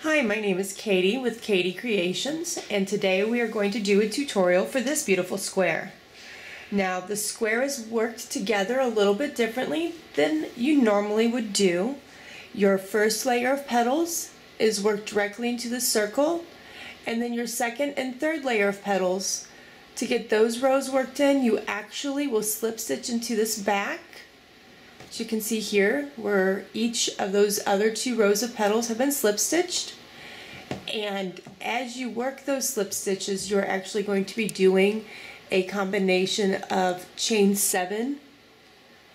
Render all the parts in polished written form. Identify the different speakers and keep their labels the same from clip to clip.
Speaker 1: Hi, my name is Katie with Katie Creations, and today we are going to do a tutorial for this beautiful square. Now, the square is worked together a little bit differently than you normally would do. Your first layer of petals is worked directly into the circle, and then your second and third layer of petals, to get those rows worked in, you actually will slip stitch into this back. As you can see here, where each of those other two rows of petals have been slip stitched. And as you work those slip stitches, you're actually going to be doing a combination of chain 7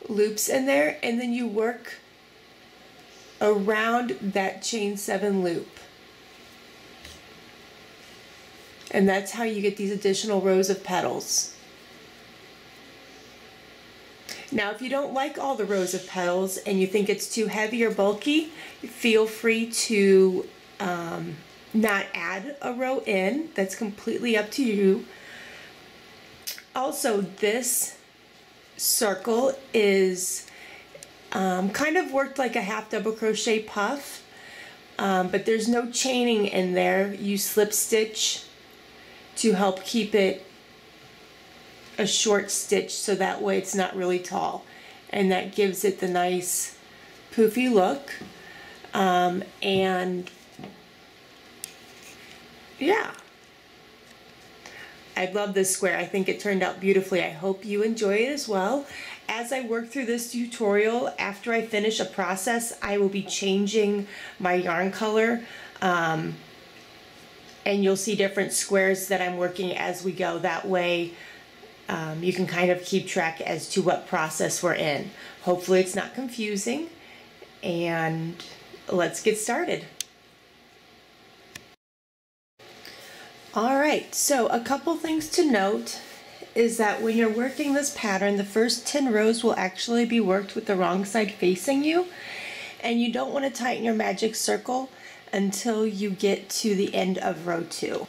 Speaker 1: loops in there, and then you work around that chain 7 loop. And that's how you get these additional rows of petals. Now, if you don't like all the rows of petals and you think it's too heavy or bulky, feel free to not add a row in. That's completely up to you. Also, this circle is kind of worked like a half double crochet puff, but there's no chaining in there. You slip stitch to help keep it a short stitch, so that way it's not really tall, and that gives it the nice poofy look. And yeah, I love this square. I think it turned out beautifully. I hope you enjoy it as well. As I work through this tutorial, after I finish a process, I will be changing my yarn color, and you'll see different squares that I'm working as we go. That way you can kind of keep track as to what process we're in. Hopefully it's not confusing, and let's get started. Alright, so a couple things to note is that when you're working this pattern, the first 10 rows will actually be worked with the wrong side facing you, and you don't want to tighten your magic circle until you get to the end of row 2.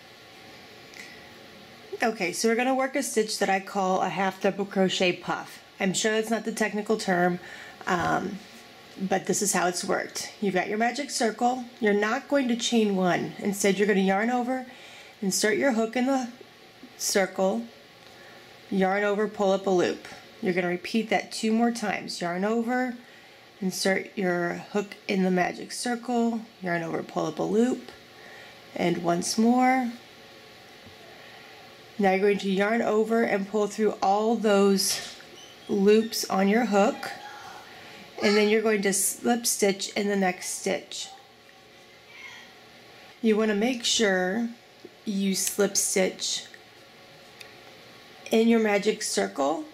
Speaker 1: Okay, so we're going to work a stitch that I call a half double crochet puff. I'm sure that's not the technical term, but this is how it's worked. You've got your magic circle. You're not going to chain 1. Instead, you're going to yarn over, insert your hook in the circle, yarn over, pull up a loop. You're going to repeat that 2 more times. Yarn over, insert your hook in the magic circle, yarn over, pull up a loop, and once more. Now you're going to yarn over and pull through all those loops on your hook, and then you're going to slip stitch in the next stitch. You want to make sure you slip stitch in your magic circle.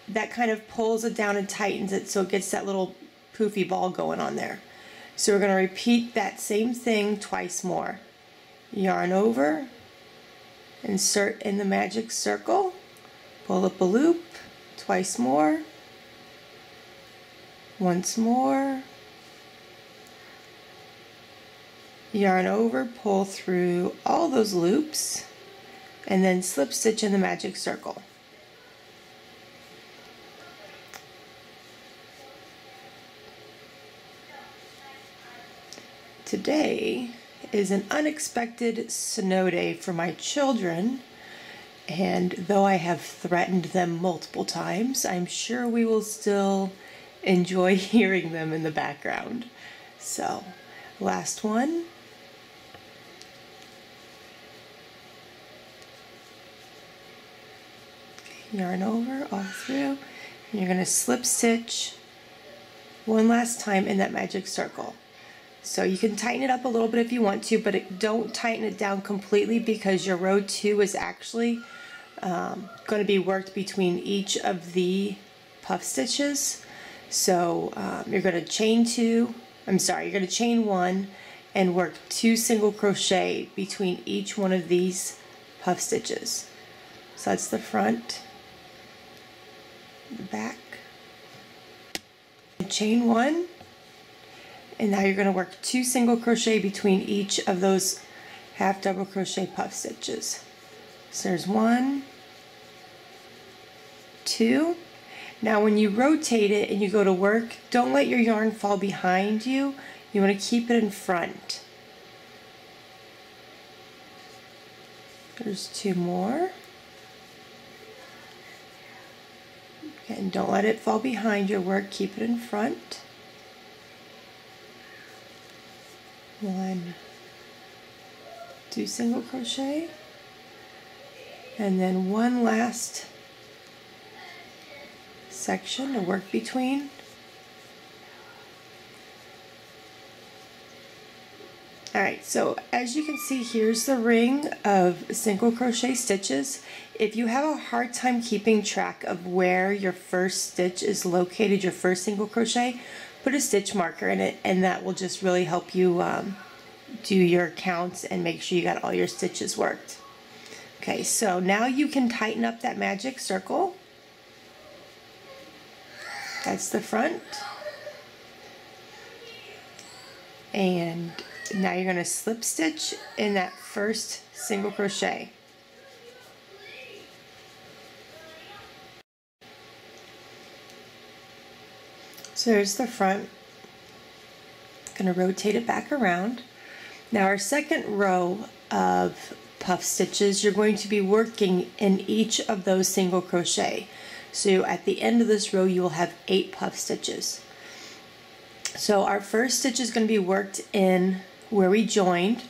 Speaker 1: That kind of pulls it down and tightens it so it gets that little poofy ball going on there. So we're going to repeat that same thing twice more. Yarn over, insert in the magic circle, pull up a loop, twice more, once more, yarn over, pull through all those loops, and then slip stitch in the magic circle. Today is an unexpected snow day for my children, and though I have threatened them multiple times, I'm sure we will still enjoy hearing them in the background. So, last one. Yarn over all through, and you're going to slip stitch one last time in that magic circle. So you can tighten it up a little bit if you want to, but don't tighten it down completely, because your row 2 is actually going to be worked between each of the puff stitches. So you're going to chain 1 and work 2 single crochet between each one of these puff stitches. So that's the front, the back, chain 1, and now you're going to work 2 single crochet between each of those half double crochet puff stitches. So there's 1, 2. Now when you rotate it and you go to work, don't let your yarn fall behind you. You want to keep it in front. There's 2 more. Okay, and don't let it fall behind your work, keep it in front. 1, 2 single crochet, and then 1 last section to work between. Alright, so as you can see, here's the ring of single crochet stitches. If you have a hard time keeping track of where your first stitch is located, your first single crochet, put a stitch marker in it, and that will just really help you do your counts and make sure you got all your stitches worked. Okay, so now you can tighten up that magic circle. That's the front. And now you're going to slip stitch in that first single crochet. So there's the front. Going to rotate it back around. Now our second row of puff stitches, you're going to be working in each of those single crochet. So at the end of this row you will have 8 puff stitches. So our first stitch is going to be worked in where we joined.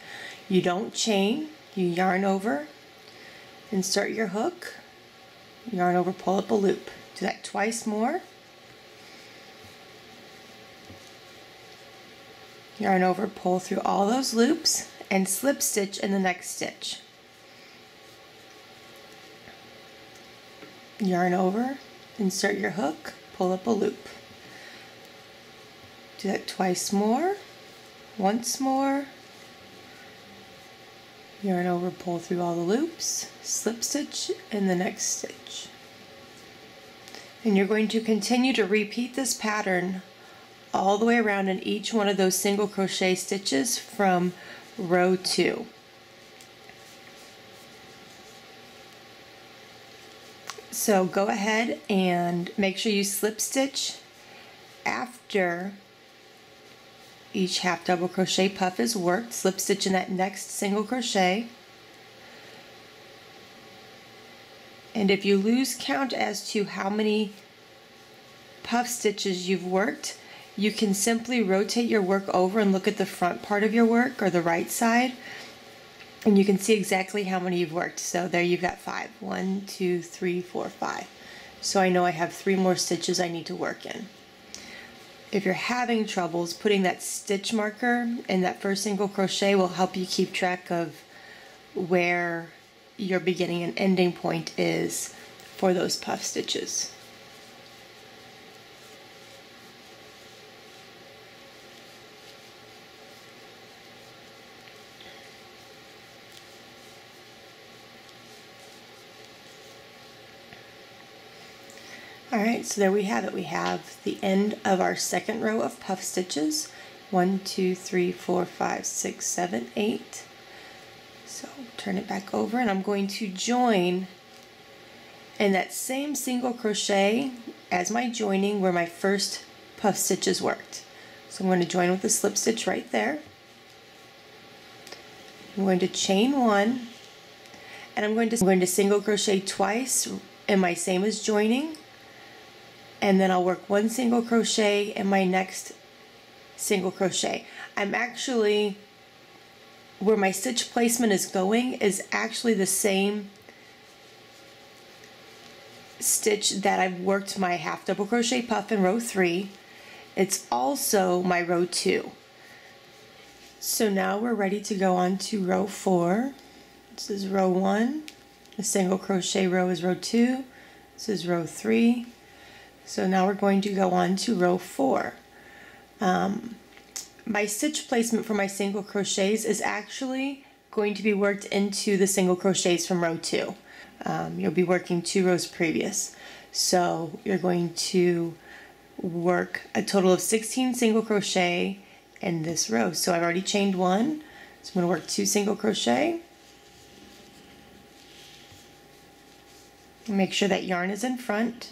Speaker 1: You don't chain, you yarn over, insert your hook, yarn over, pull up a loop. Do that twice more. Yarn over, pull through all those loops, and slip stitch in the next stitch. Yarn over, insert your hook, pull up a loop. Do that twice more, once more, yarn over, pull through all the loops, slip stitch in the next stitch. And you're going to continue to repeat this pattern all the way around in each one of those single crochet stitches from row 2. So go ahead and make sure you slip stitch after each half double crochet puff is worked. Slip stitch in that next single crochet. And if you lose count as to how many puff stitches you've worked, you can simply rotate your work over and look at the front part of your work, or the right side, and you can see exactly how many you've worked. So there you've got 5. 1, 2, 3, 4, 5. So I know I have 3 more stitches I need to work in. If you're having troubles, putting that stitch marker in that first single crochet will help you keep track of where your beginning and ending point is for those puff stitches. Alright, so there we have it. We have the end of our second row of puff stitches. 1, 2, 3, 4, 5, 6, 7, 8. So turn it back over, and I'm going to join in that same single crochet as my joining where my first puff stitches worked. So I'm going to join with a slip stitch right there. I'm going to chain 1, and I'm going to single crochet twice in my same as joining, and then I'll work 1 single crochet in my next single crochet. I'm actually, where my stitch placement is going is actually the same stitch that I've worked my half double crochet puff in row 3. It's also my row 2. So now we're ready to go on to row 4. This is row 1. The single crochet row is row 2. This is row 3. So now we're going to go on to row 4. My stitch placement for my single crochets is actually going to be worked into the single crochets from row 2. You'll be working 2 rows previous. So you're going to work a total of 16 single crochet in this row. So I've already chained 1, so I'm going to work 2 single crochet. Make sure that yarn is in front.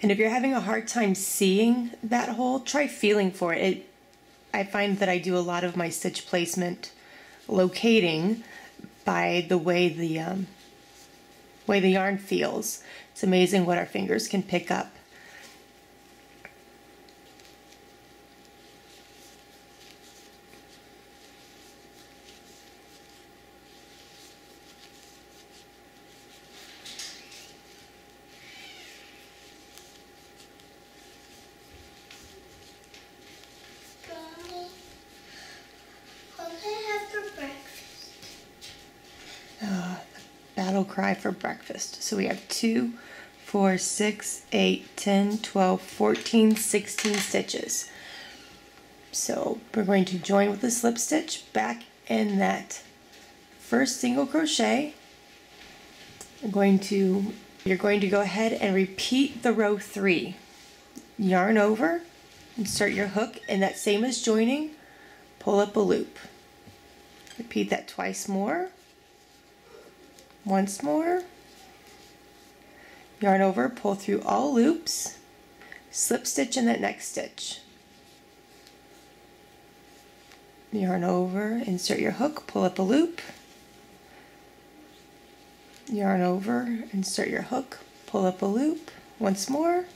Speaker 1: And if you're having a hard time seeing that hole, try feeling for it. I find that I do a lot of my stitch placement locating by the way the yarn feels. It's amazing what our fingers can pick up. Battle cry for breakfast. So we have 2, 4, 6, 8, 10, 12, 14, 16 stitches. So we're going to join with the slip stitch back in that first single crochet. You're going to go ahead and repeat the row 3. Yarn over, insert your hook, and that same as joining, pull up a loop. Repeat that twice more. Once more, yarn over, pull through all loops, slip stitch in that next stitch. Yarn over, insert your hook, pull up a loop, yarn over, insert your hook, pull up a loop, once more,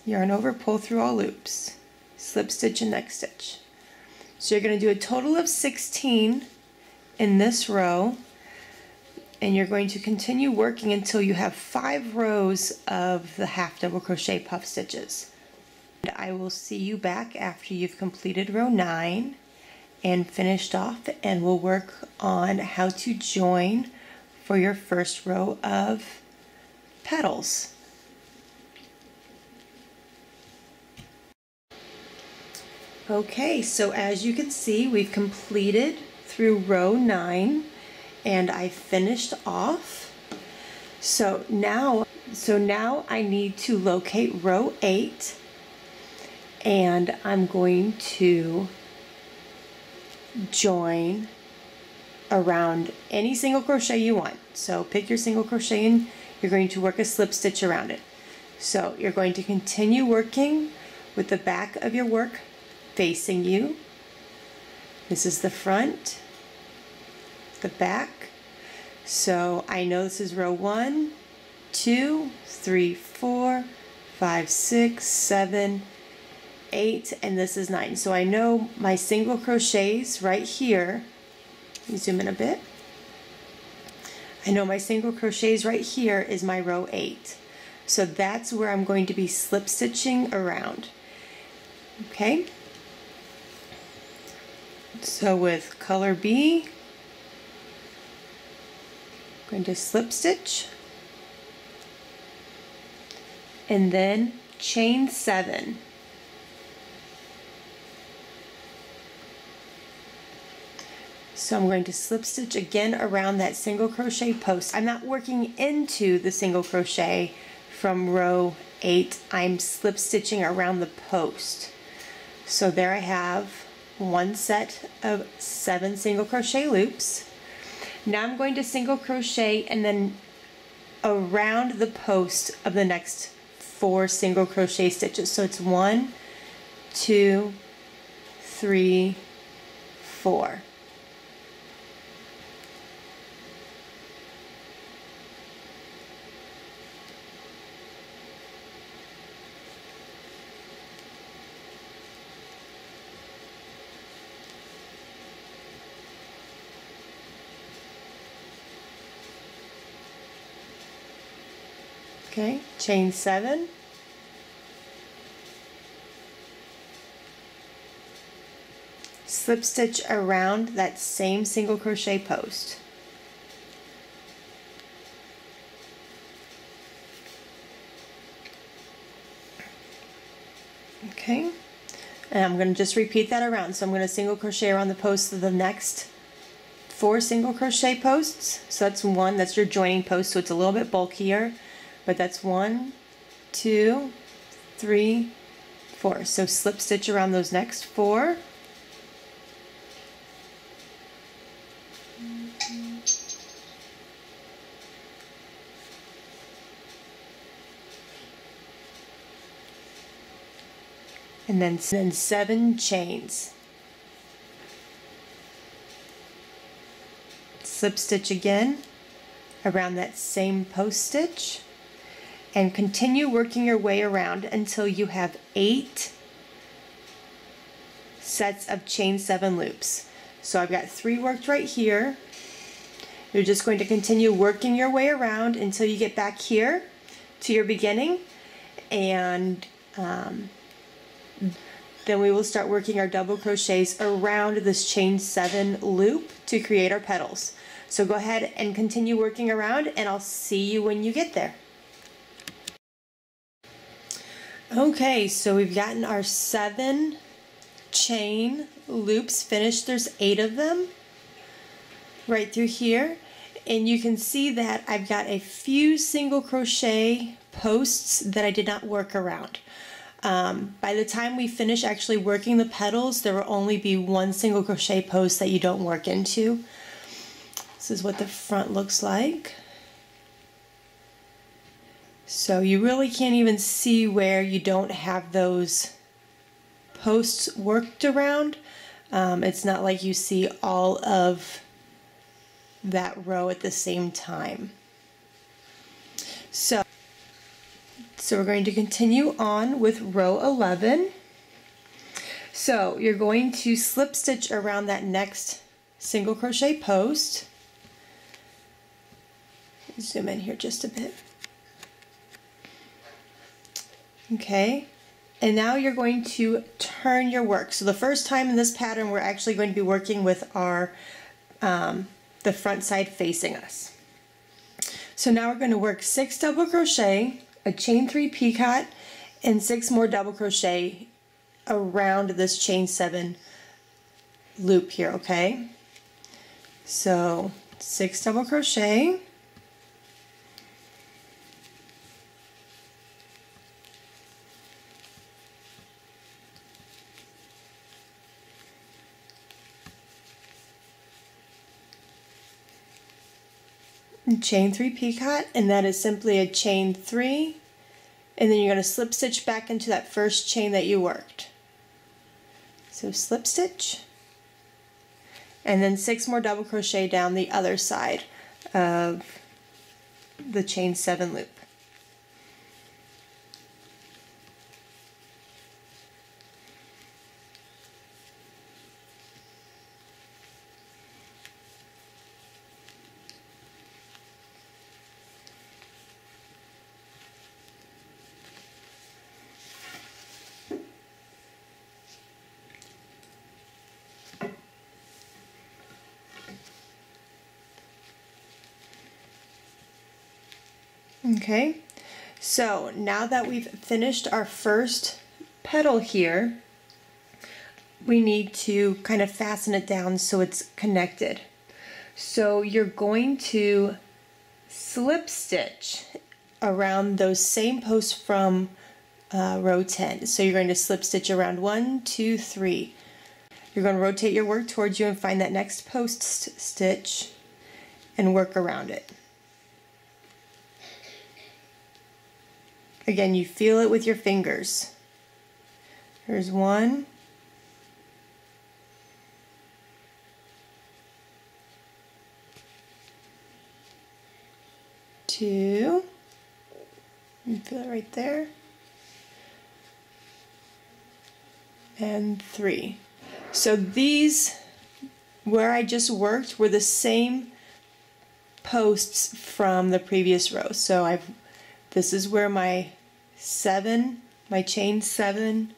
Speaker 1: yarn over, pull through all loops, slip stitch in next stitch. So you're going to do a total of 16 in this row. And you're going to continue working until you have 5 rows of the half double crochet puff stitches. And I will see you back after you've completed row 9 and finished off, and we'll work on how to join for your first row of petals. Okay, so as you can see, we've completed through row 9. And I finished off. So now I need to locate row 8, and I'm going to join around any single crochet you want. So pick your single crochet and you're going to work a slip stitch around it. So you're going to continue working with the back of your work facing you. This is the front, the back. So I know this is row 1, 2, 3, 4, 5, 6, 7, 8, and this is 9. So I know my single crochets right here. Let me zoom in a bit. I know my single crochets right here is my row 8. So that's where I'm going to be slip stitching around. Okay? So with color B, I'm going to slip stitch and then chain 7. So I'm going to slip stitch again around that single crochet post. I'm not working into the single crochet from row 8. I'm slip stitching around the post. So there I have one set of 7 single crochet loops. Now I'm going to single crochet and then around the post of the next 4 single crochet stitches. So it's 1, 2, 3, 4. Okay, chain 7, slip stitch around that same single crochet post. Okay, and I'm going to just repeat that around. So I'm going to single crochet around the post of the next 4 single crochet posts. So that's 1, that's your joining post, so it's a little bit bulkier. But that's 1, 2, 3, 4. So slip stitch around those next 4. and then 7 chains. Slip stitch again around that same post stitch and continue working your way around until you have 8 sets of chain 7 loops. So I've got 3 worked right here. You're just going to continue working your way around until you get back here to your beginning, and then we will start working our double crochets around this chain 7 loop to create our petals. So go ahead and continue working around, and I'll see you when you get there. Okay, so we've gotten our 7 chain loops finished. There's 8 of them right through here, and you can see that I've got a few single crochet posts that I did not work around. By the time we finish actually working the petals, there will only be 1 single crochet post that you don't work into. This is what the front looks like. So you really can't even see where you don't have those posts worked around. It's not like you see all of that row at the same time. So we're going to continue on with row 11. So you're going to slip stitch around that next single crochet post. Zoom in here just a bit. Okay, and now you're going to turn your work. So the first time in this pattern we're actually going to be working with our the front side facing us. So now we're going to work 6 double crochet, a chain 3 picot, and 6 more double crochet around this chain 7 loop here, okay? So 6 double crochet, chain 3 picot, and that is simply a chain 3, and then you're going to slip stitch back into that first chain that you worked. So slip stitch, and then 6 more double crochet down the other side of the chain 7 loop. Okay, so now that we've finished our first petal here, we need to kind of fasten it down so it's connected. So you're going to slip stitch around those same posts from row 10. So you're going to slip stitch around 1, 2, 3. You're going to rotate your work towards you and find that next post stitch and work around it. Again, you feel it with your fingers. Here's 1. 2. You feel it right there. And 3. So these, where I just worked, were the same posts from the previous row. So this is where my chain 7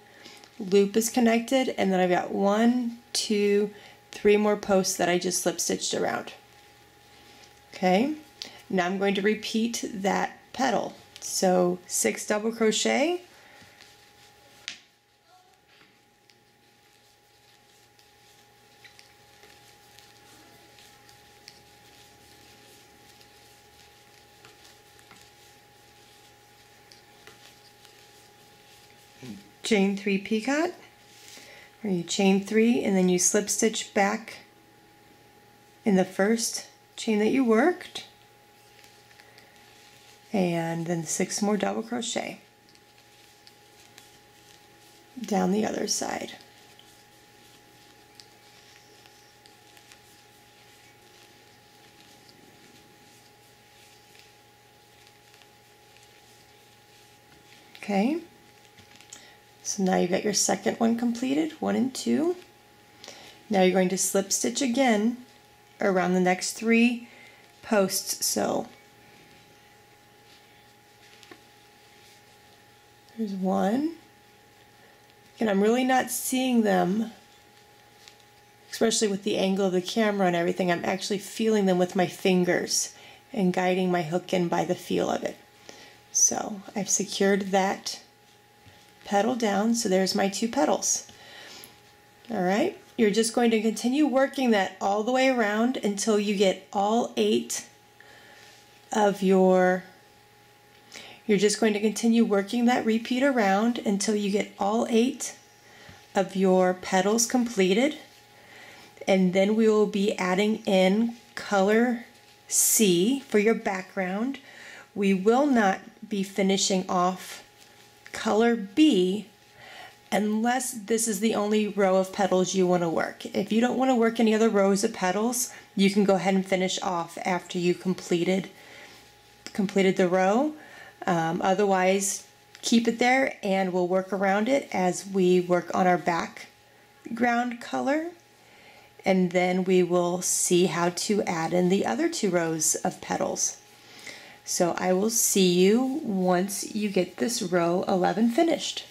Speaker 1: loop is connected, and then I've got 1, 2, 3 more posts that I just slip stitched around. Okay, now I'm going to repeat that petal. So 6 double crochet, chain 3 picot, where you chain 3 and then you slip stitch back in the first chain that you worked, and then 6 more double crochet. down the other side. Okay, so now you've got your second one completed, 1 and 2. Now you're going to slip stitch again around the next 3 posts. So there's 1, and I'm really not seeing them, especially with the angle of the camera and everything. I'm actually feeling them with my fingers and guiding my hook in by the feel of it. So I've secured that petal down, so there's my 2 petals. Alright, you're just going to continue working that all the way around until you get all 8 of your, you're just going to continue working that repeat around until you get all 8 of your petals completed, and then we will be adding in color C for your background. We will not be finishing off color B unless this is the only row of petals you want to work. If you don't want to work any other rows of petals, you can go ahead and finish off after you completed the row. Otherwise, keep it there and we'll work around it as we work on our background color, and then we will see how to add in the other 2 rows of petals. So I will see you once you get this row 11 finished.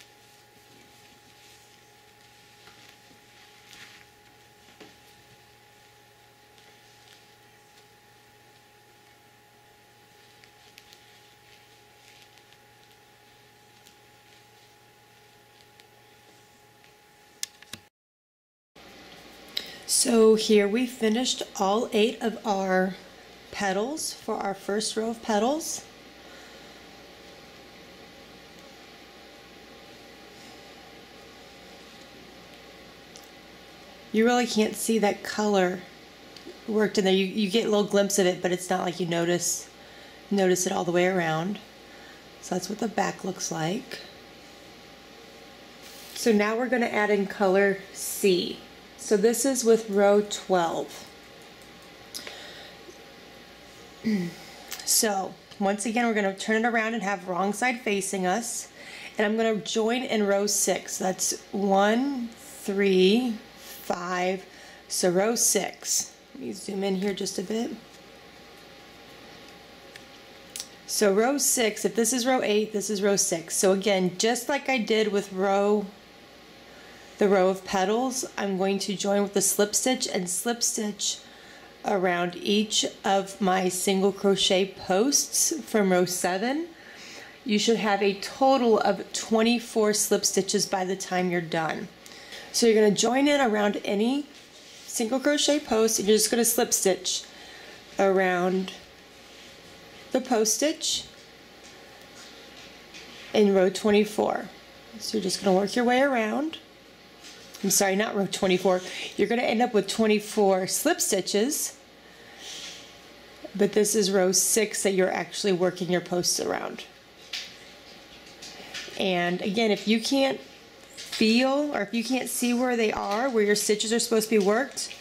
Speaker 1: So here we finished all 8 of our petals for our first row of petals. You really can't see that color worked in there. You get a little glimpse of it, but it's not like you notice it all the way around. So that's what the back looks like. So now we're going to add in color C. So this is with row 12. So once again, we're going to turn it around and have wrong side facing us, and I'm going to join in row 6. That's 1, 3, 5, so row 6. Let me zoom in here just a bit. So row 6, if this is row 8, this is row 6. So again, just like I did with the row of petals, I'm going to join with the slip stitch and slip stitch around each of my single crochet posts from row 7. You should have a total of 24 slip stitches by the time you're done. So you're going to join in around any single crochet post, and you're just going to slip stitch around the post stitch in row 24. So you're just going to work your way around. I'm sorry, not row 24. You're going to end up with 24 slip stitches, but this is row 6 that you're actually working your posts around. And again, if you can't feel or if you can't see where they are, where your stitches are supposed to be worked,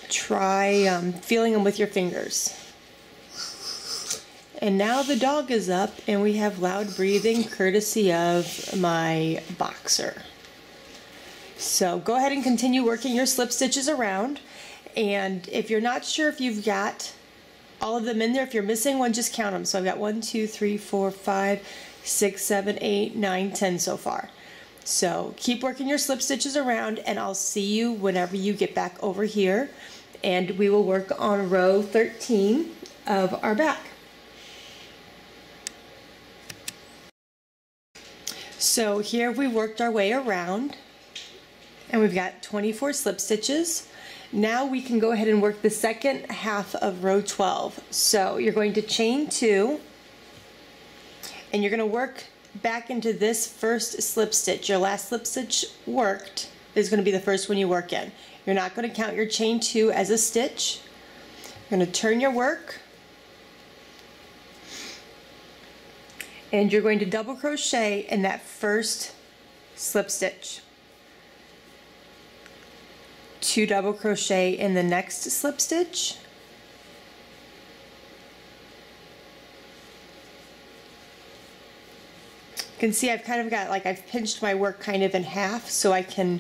Speaker 1: try feeling them with your fingers. And now the dog is up and we have loud breathing courtesy of my boxer. So go ahead and continue working your slip stitches around, and if you're not sure if you've got all of them in there, if you're missing one, just count them. So I've got 1, 2, 3, 4, 5, 6, 7, 8, 9, 10 so far. So keep working your slip stitches around, and I'll see you whenever you get back over here, and we will work on row 13 of our back. So here we worked our way around, and we've got 24 slip stitches. Now we can go ahead and work the second half of row 12. So you're going to chain 2, and you're going to work back into this first slip stitch. Your last slip stitch worked is going to be the first one you work in. You're not going to count your chain 2 as a stitch. You're going to turn your work, and you're going to double crochet in that first slip stitch. 2 double crochet in the next slip stitch, you can see I've kind of got, like, I've pinched my work kind of in half so I can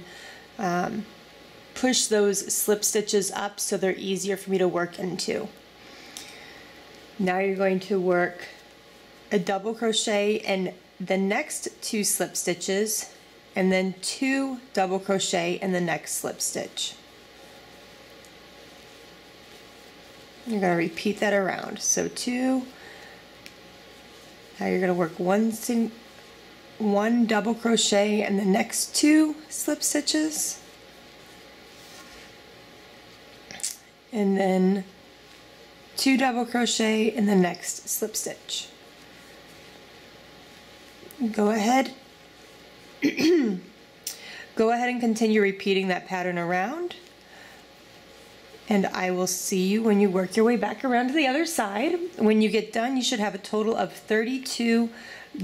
Speaker 1: push those slip stitches up so they're easier for me to work into. Now you're going to work a double crochet in the next 2 slip stitches and then 2 double crochet in the next slip stitch. You're going to repeat that around. So 2, now you're going to work one double crochet in the next 2 slip stitches, and then 2 double crochet in the next slip stitch. Go ahead and continue repeating that pattern around, and I will see you when you work your way back around to the other side. When you get done, you should have a total of 32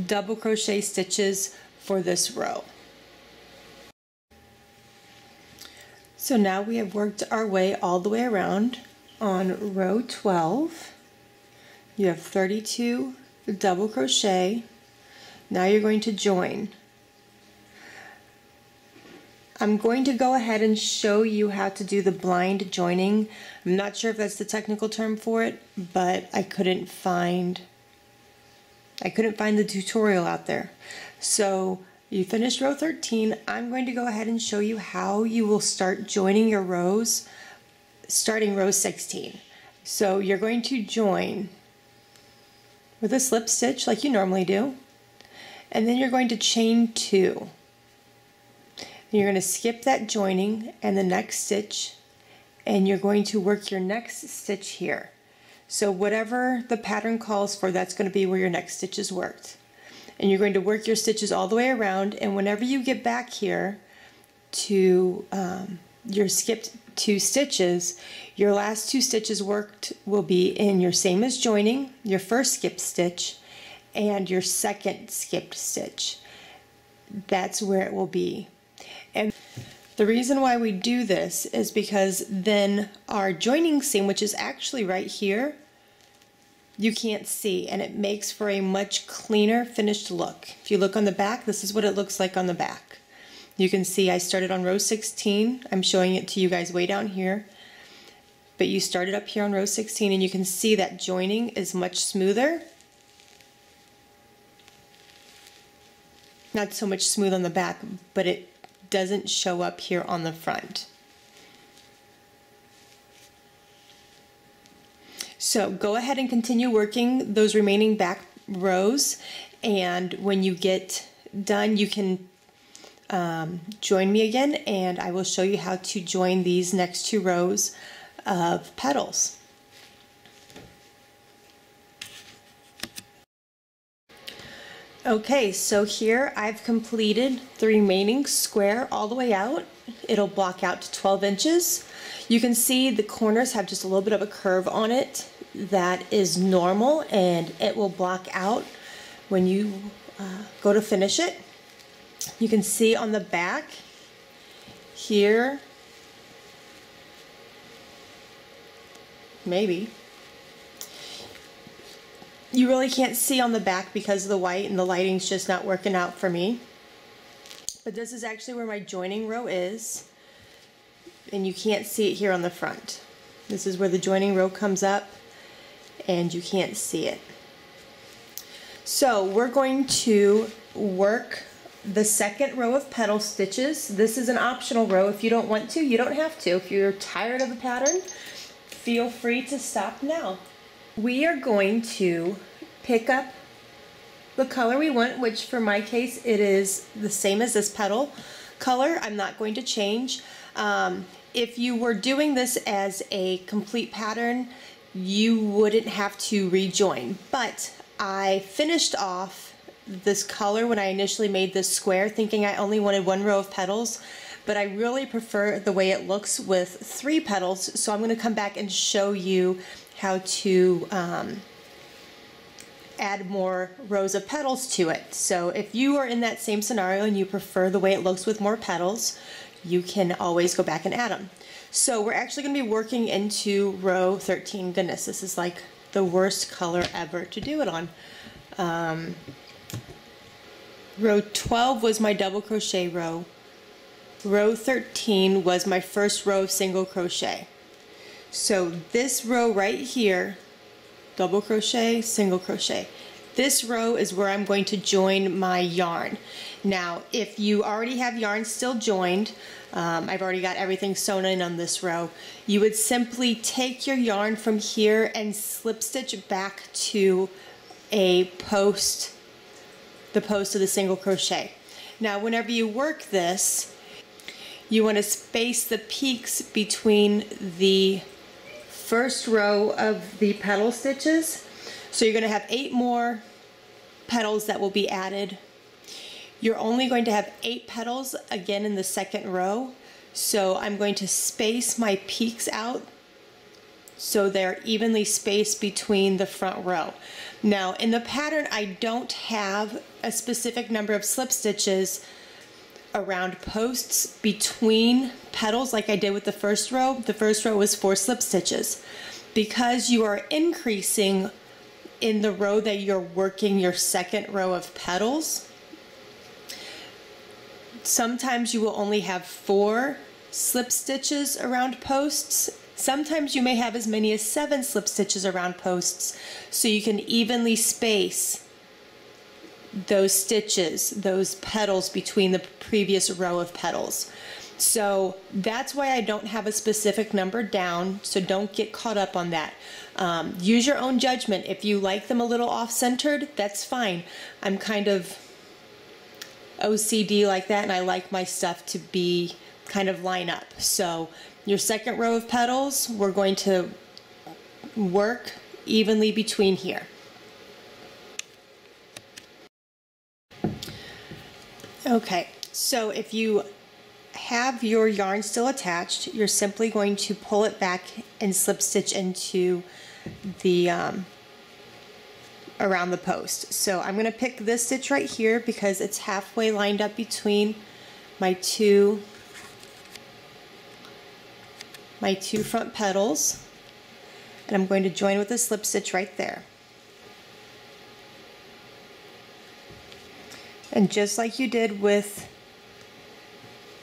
Speaker 1: double crochet stitches for this row. So now we have worked our way all the way around on row 12. You have 32 double crochet. Now you're going to join. I'm going to go ahead and show you how to do the blind joining. I'm not sure if that's the technical term for it, but I couldn't find the tutorial out there. So you finished row 13. I'm going to go ahead and show you how you will start joining your rows starting row 16. So you're going to join with a slip stitch like you normally do, and then you're going to chain 2. You're going to skip that joining and the next stitch, and you're going to work your next stitch here. So whatever the pattern calls for, that's going to be where your next stitch is worked. And you're going to work your stitches all the way around, and whenever you get back here to your skipped 2 stitches, your last 2 stitches worked will be in your same as joining, your first skipped stitch, and your second skipped stitch. That's where it will be. And the reason why we do this is because then our joining seam, which is actually right here, you can't see, and it makes for a much cleaner finished look. If you look on the back, this is what it looks like on the back. You can see I started on row 16. I'm showing it to you guys way down here, but you started up here on row 16, and you can see that joining is much smoother. Not so much smooth on the back, but it doesn't show up here on the front. So go ahead and continue working those remaining back rows, and when you get done you can join me again, and I will show you how to join these next 2 rows of petals. Okay, so here I've completed the remaining square all the way out. It'll block out to 12 inches. You can see the corners have just a little bit of a curve on it. That is normal, and it will block out when you go to finish it. You can see on the back here, maybe, you really can't see on the back because of the white and the lighting's just not working out for me. But this is actually where my joining row is, and you can't see it here on the front. This is where the joining row comes up, and you can't see it. So we're going to work the second row of petal stitches. This is an optional row. If you don't want to, you don't have to. If you're tired of the pattern, feel free to stop now. We are going to pick up the color we want, which for my case it is the same as this petal color. I'm not going to change. If you were doing this as a complete pattern, you wouldn't have to rejoin, but I finished off this color when I initially made this square thinking I only wanted 1 row of petals, but I really prefer the way it looks with 3 petals, so I'm going to come back and show you how to add more rows of petals to it. So if you are in that same scenario and you prefer the way it looks with more petals, you can always go back and add them. So we're actually going to be working into row 13. Goodness, this is like the worst color ever to do it on. Row 12 was my double crochet row. Row 13 was my first row of single crochet. So this row right here, double crochet, single crochet. This row is where I'm going to join my yarn. Now, if you already have yarn still joined, I've already got everything sewn in on this row, you would simply take your yarn from here and slip stitch back to a post, the post of the single crochet. Now, whenever you work this, you want to space the peaks between the first row of the petal stitches. So you're going to have 8 more petals that will be added. You're only going to have 8 petals again in the second row. So I'm going to space my peaks out so they're evenly spaced between the front row. Now in the pattern I don't have a specific number of slip stitches around posts between petals like I did with the first row. The first row was 4 slip stitches. Because you are increasing in the row that you're working your second row of petals, sometimes you will only have 4 slip stitches around posts. Sometimes you may have as many as 7 slip stitches around posts, so you can evenly space those stitches, those petals between the previous row of petals. So that's why I don't have a specific number down, so don't get caught up on that. Use your own judgment. If you like them a little off-centered, that's fine. I'm kind of OCD like that, and I like my stuff to be kind of line up. So your second row of petals, we're going to work evenly between here. Okay, so if you have your yarn still attached, you're simply going to pull it back and slip stitch into the around the post. So I'm going to pick this stitch right here because it's halfway lined up between my two front petals, and I'm going to join with a slip stitch right there. And just like you did with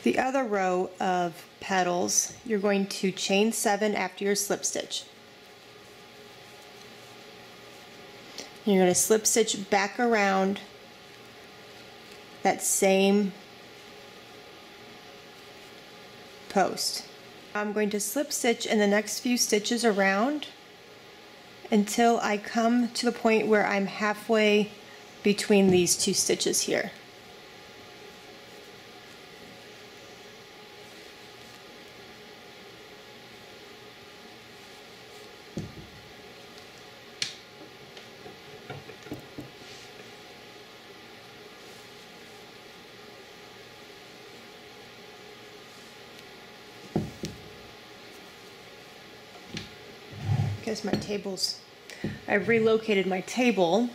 Speaker 1: the other row of petals, you're going to chain 7 after your slip stitch. You're going to slip stitch back around that same post. I'm going to slip stitch in the next few stitches around until I come to the point where I'm halfway between these 2 stitches here. Because my tables, I've relocated my table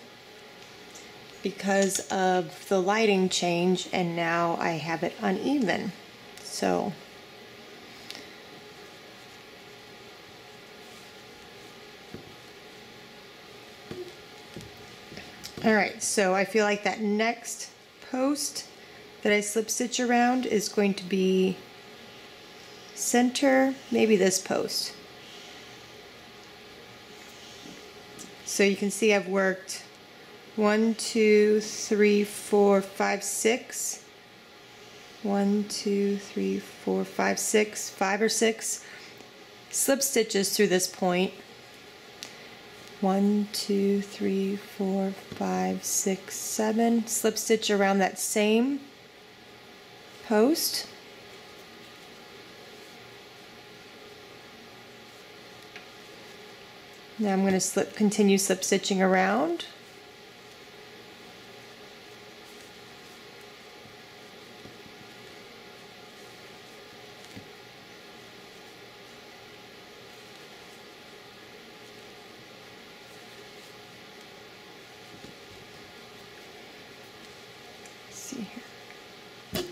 Speaker 1: because of the lighting change, and now I have it uneven. So alright, so I feel like that next post that I slip stitch around is going to be center, maybe this post. So you can see I've worked 1, 2, 3, 4, 5, 6. 1, 2, 3, 4, 5, 6, 5 or 6 slip stitches through this point. 1, 2, 3, 4, 5, 6, 7. Slip stitch around that same post. Now I'm going to continue slip stitching around. Let's see here.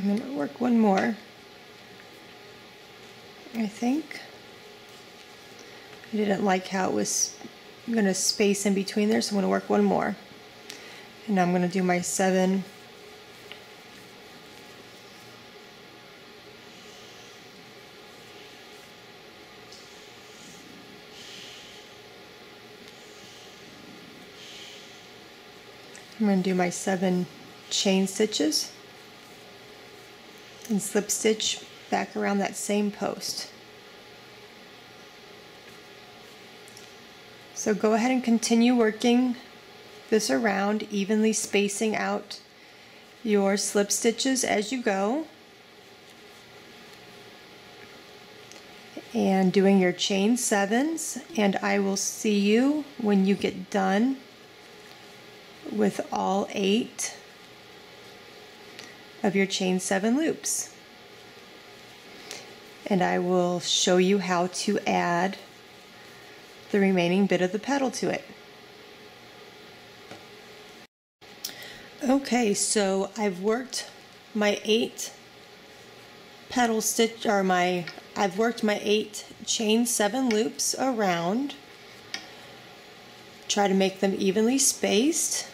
Speaker 1: I'm going to work one more, I think. I didn't like how it was going to space in between there, so I'm going to work one more. And I'm going to do my 7 . I'm going to do my 7 chain stitches and slip stitch back around that same post. So go ahead and continue working this around, evenly spacing out your slip stitches as you go, and doing your chain 7s, and I will see you when you get done with all 8 of your chain 7 loops. And I will show you how to add the remaining bit of the petal to it. Okay, so I've worked my 8 petal stitch, or I've worked my 8 chain 7 loops around. Try to make them evenly spaced.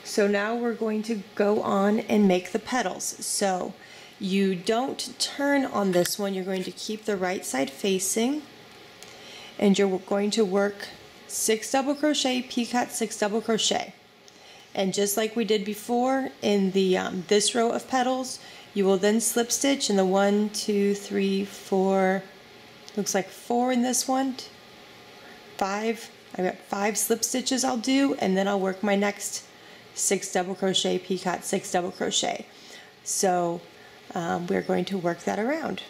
Speaker 1: So now we're going to go on and make the petals. So you don't turn on this one, you're going to keep the right side facing, and you're going to work 6 double crochet, picot 6 double crochet. And just like we did before in the this row of petals, you will then slip stitch in the 1, 2, 3, 4, looks like 4 in this one, 5, I've got 5 slip stitches I'll do, and then I'll work my next 6 double crochet, picot 6 double crochet. So we're going to work that around.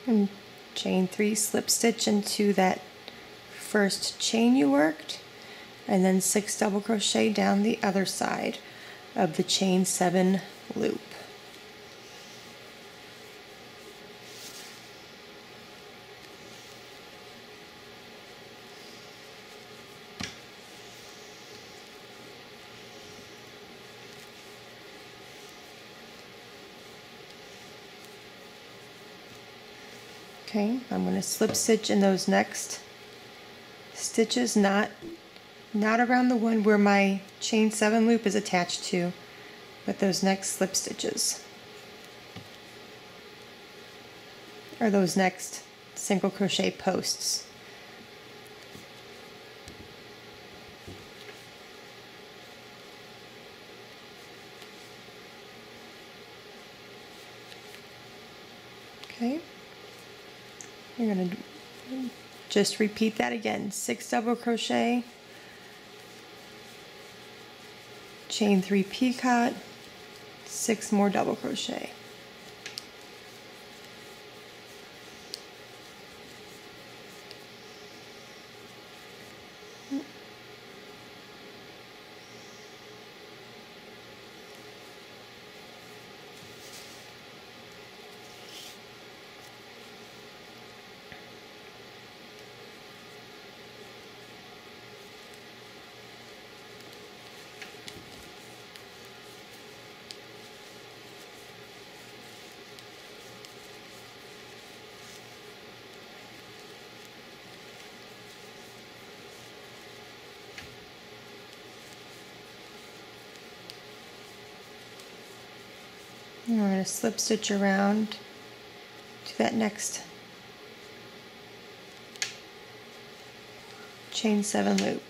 Speaker 1: And chain 3, slip stitch into that first chain you worked, and then 6 double crochet down the other side of the chain 7 loop. Okay, I'm going to slip stitch in those next stitches, not around the one where my chain 7 loop is attached to, but those next slip stitches, or those next single crochet posts. Okay. You're going to just repeat that again. 6 double crochet, chain 3 picot, 6 more double crochet. And we're going to slip stitch around to that next chain 7 loop.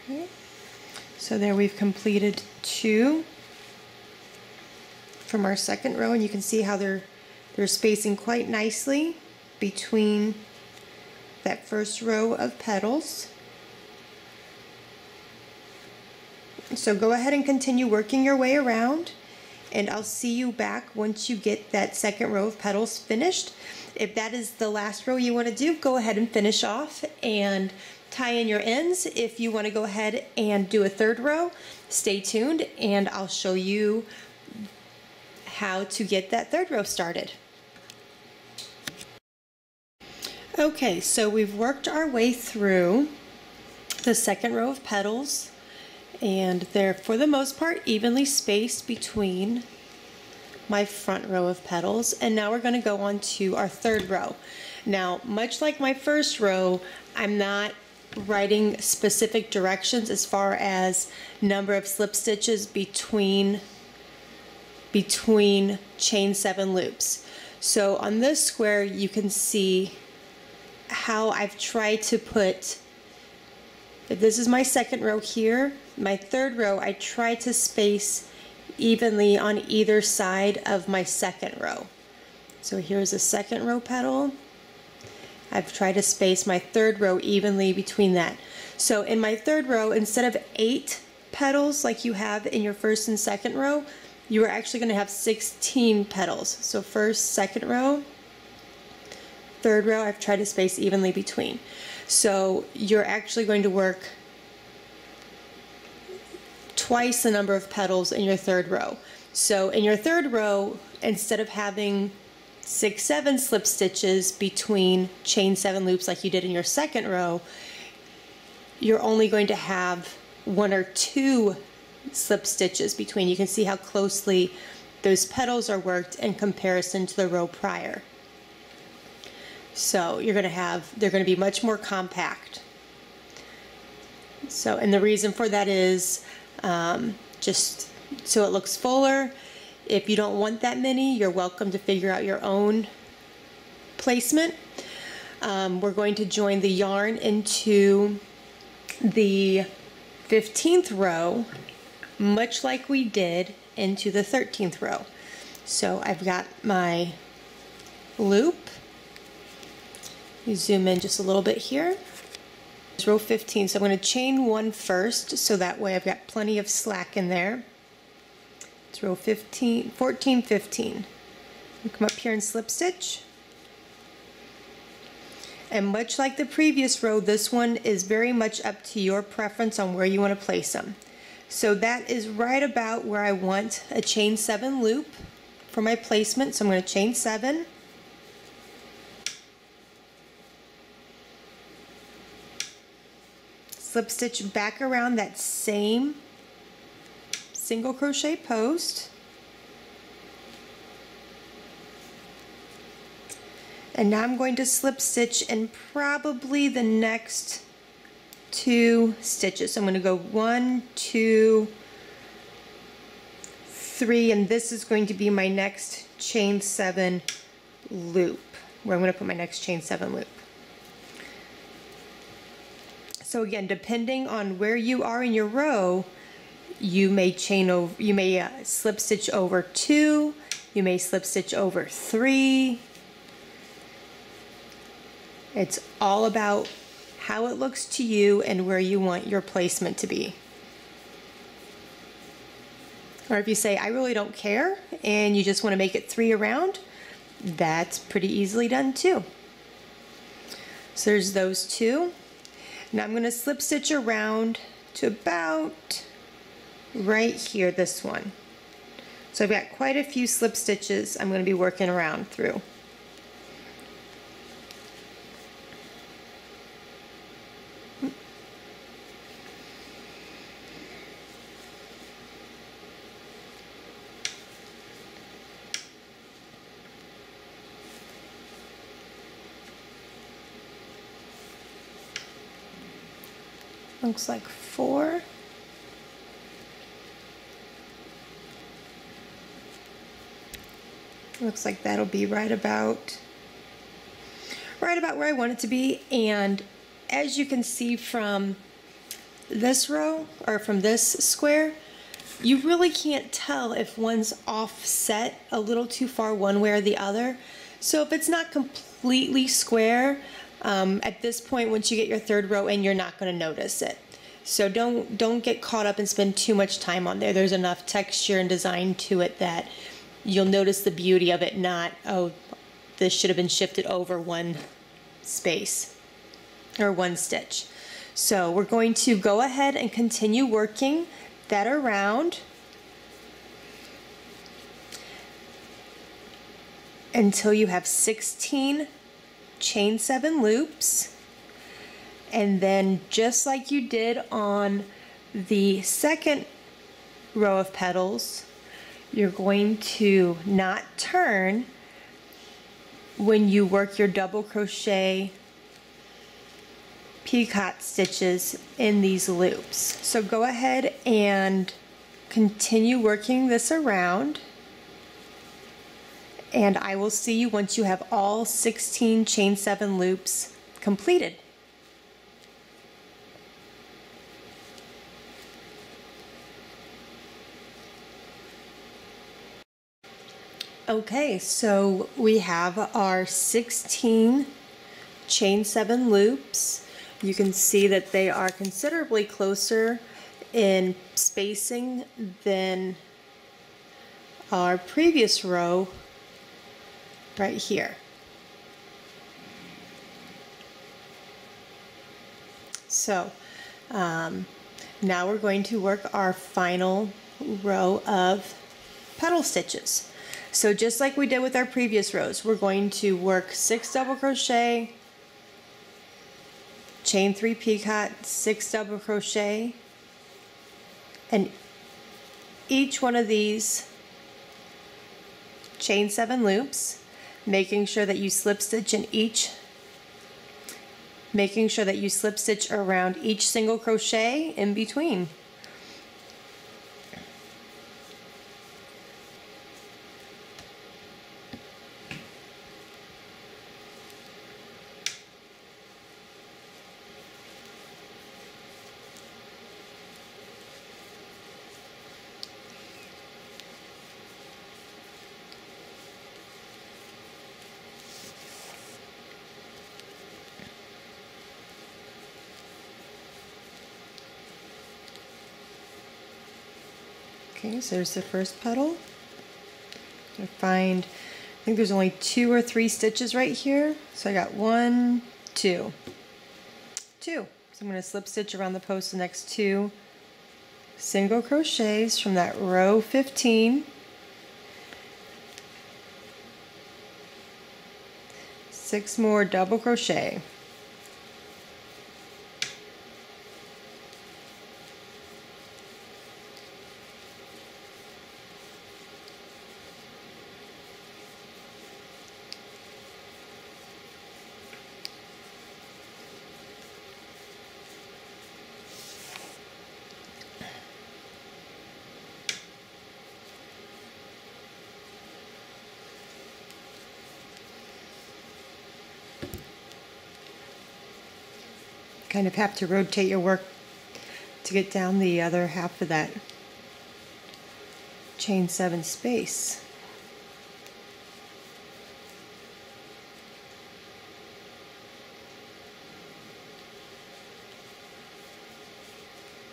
Speaker 1: Okay, so there we've completed 2 from our second row, and you can see how they're spacing quite nicely between that first row of petals. So go ahead and continue working your way around, and I'll see you back once you get that second row of petals finished. If that is the last row you want to do, go ahead and finish off and tie in your ends. If you want to go ahead and do a third row, stay tuned and I'll show you how to get that third row started. Okay, so we've worked our way through the second row of petals, and they're for the most part evenly spaced between my front row of petals. And now we're going to go on to our third row. Now, much like my first row, I'm not writing specific directions as far as number of slip stitches between chain 7 loops. So on this square you can see how I've tried to put, if this is my second row here, my third row I try to space evenly on either side of my second row. So here's a second row petal. I've tried to space my third row evenly between that. So in my third row, instead of 8 petals like you have in your first and second row, you are actually going to have 16 petals. So first, second row, third row, I've tried to space evenly between. So you're actually going to work twice the number of petals in your third row. So in your third row, instead of having 6, 7 slip stitches between chain 7 loops like you did in your second row, you're only going to have 1 or 2 slip stitches between. You can see how closely those petals are worked in comparison to the row prior. So they're going to be much more compact. So, and the reason for that is just so it looks fuller. If you don't want that many, you're welcome to figure out your own placement. We're going to join the yarn into the 15th row, much like we did into the 13th row. So I've got my loop. You zoom in just a little bit here. It's row 15, so I'm going to chain 1 first, so that way I've got plenty of slack in there. It's row 15, 14, 15. You come up here and slip stitch. And much like the previous row, this one is very much up to your preference on where you want to place them. So that is right about where I want a chain 7 loop for my placement. So I'm going to chain 7. Slip stitch back around that same single crochet post. And now I'm going to slip stitch in probably the next 2 stitches. So I'm going to go 1, 2, 3, and this is going to be my next chain 7 loop, where I'm going to put my next chain 7 loop. So again, depending on where you are in your row, you may slip stitch over 2, you may slip stitch over 3. It's all about how it looks to you and where you want your placement to be. Or if you say, I really don't care, and you just want to make it 3 around, that's pretty easily done too. So there's those 2. Now I'm going to slip stitch around to about right here, this one. So I've got quite a few slip stitches I'm going to be working around through. Looks like 4. Looks like that'll be right about where I want it to be. And as you can see from this row, or from this square, you really can't tell if one's offset a little too far one way or the other. So if it's not completely square, at this point, once you get your third row in, you're not going to notice it. So don't get caught up and spend too much time on there. There's enough texture and design to it that you'll notice the beauty of it, not, oh, this should have been shifted over one space or one stitch. So we're going to go ahead and continue working that around until you have 16 chain 7 loops. And then just like you did on the second row of petals, you're going to not turn when you work your double crochet picot stitches in these loops. So go ahead and continue working this around, and I will see you once you have all 16 chain 7 loops completed. Okay, so we have our 16 chain 7 loops. You can see that they are considerably closer in spacing than our previous row right here. So now we're going to work our final row of petal stitches. So just like we did with our previous rows, we're going to work 6 double crochet, chain 3 picot, 6 double crochet, and each one of these chain 7 loops, making sure that you slip stitch in each, making sure that you slip stitch around each single crochet in between. Okay, so there's the first petal. I think there's only 2 or 3 stitches right here. So I got 1, 2. So I'm going to slip stitch around the post the next 2 single crochets from that row 15. 6 more double crochet. Kind of have to rotate your work to get down the other half of that chain 7 space.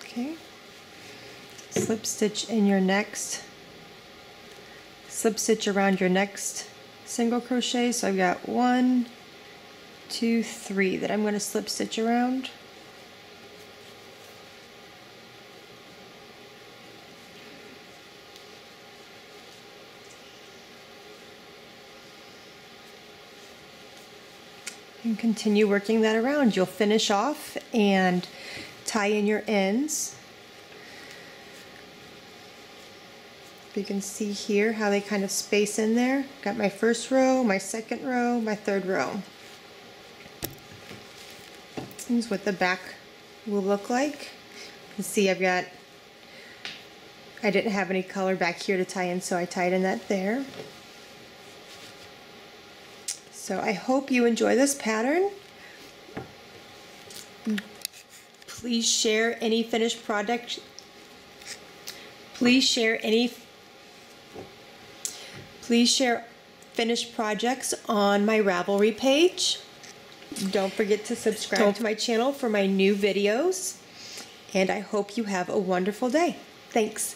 Speaker 1: Okay, slip stitch in your next, slip stitch around your next single crochet. So I've got 1, 2, 3 that I'm going to slip stitch around. And continue working that around. You'll finish off and tie in your ends. You can see here how they kind of space in there. Got my first row, my second row, my third row. This is what the back will look like. You can see I didn't have any color back here to tie in, so I tied in that there. So I hope you enjoy this pattern. Please share any finished product. Please share finished projects on my Ravelry page. Don't forget to subscribe to my channel for my new videos. and I hope you have a wonderful day. Thanks.